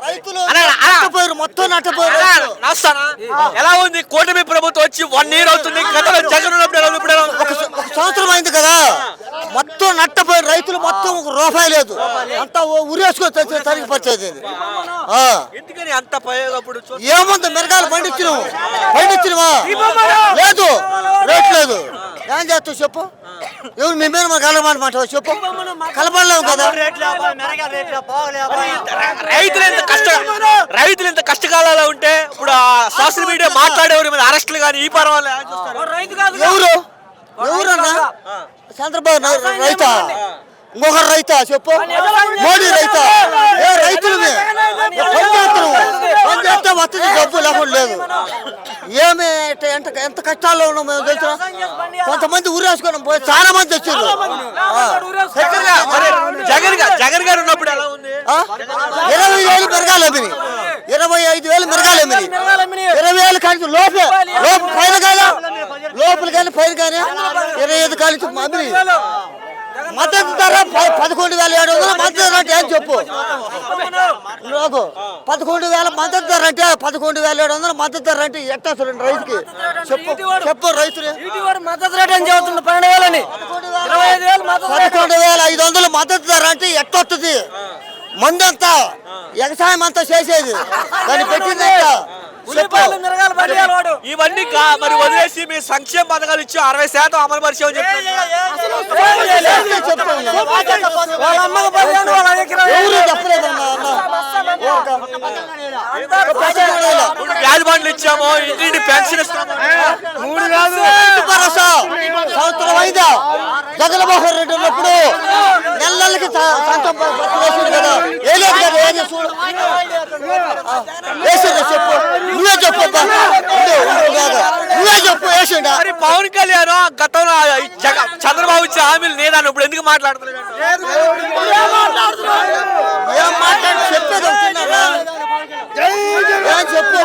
రైతులు నష్టపోయారు, మొత్తం నష్టపోయారు. ఎలా ఉంది కూటమి ప్రభుత్వం వచ్చి 1 year అవుతుంది? గతంలో జగన్ ఉన్నప్పుడు ఒక సంవత్సరం అయింది కదా, మొత్తం నష్టపోయారు రైతులు, మొత్తం ₹1 లేదు, అంతా ఉరేసుకొని తరిగి పరిచేది. ఎందుకని అంత ఏముంది, మిరగాలు పండించినవా లేదు, రేట్ లేదు, ఏం చేస్తావు చెప్పు? ఎవరు మీ మీద కలపమంటావు చెప్పు? కలపడలేవు కదా. రైతులు ఇంత కష్టకాలలో ఉంటే ఇప్పుడు సోషల్ మీడియా మాట్లాడేవారు మీద అరెస్టులు కానీ ఈ పర్వాలేదు. ఎవరన్నా చంద్రబాబు రైతా, ఇంకొకరు రైతా చెప్పు? మోడీ రైతా? ఏ రైతులు పనిచేస్తే వస్తుంది, డబ్బు లేకుండా లేదు. ఏమి ఎంత కష్టాల్లో ఉన్నాం మేము తెలుసు. కొంతమంది ఊరేసుకున్నాం, పోయి చాలా మంది వచ్చారు. జగన్ గారు ఉన్నప్పుడు ఎలా ఉంది? 20,000 మిరగాలు అమ్మిని, 25,000 మిరగాలు అమ్మిని, 20,000 కాలించి పైన కానీ లోపల కానీ పైన కానీ 25 కాలించి అమ్మిని. మద్దతు ధర 11,700 మద్దతు ధర అంటే ఏం చెప్పు? 11,000 మద్దతు ధర అంటే 11,700 మద్దతు ధర అంటే ఎట్టా రైతుకి చెప్పు? రైతులు మద్దతు రేట్ ఏం చెబుతుంది? 12,000 11,500 మద్దతు ధర అంటే ఎట్టొస్తుంది? మందంతా వ్యవసాయం అంతా చేసేది, దాన్ని పెట్టింది ఇవన్నీ మరి వదిలేసి మీ సంక్షేమ పథకాలు ఇచ్చి 60% అమలు పరిచయం వ్యాధి బండ్లు ఇచ్చాము, ఇంటి పెన్షన్ ఇస్తాము. సంవత్సరం అయిందా జగన్మోహన్ రెడ్డి ఉన్నప్పుడు నెలలకి చెప్పు? నువ్వే చెప్పు, వేసిండా? పవన్ కళ్యాణ్ గతంలో చంద్రబాబు ఇచ్చే హామీలు నేదాన్ని ఇప్పుడు ఎందుకు మాట్లాడుతున్నాడు? ఏం మాట్లాడి చెప్పేది చెప్పు?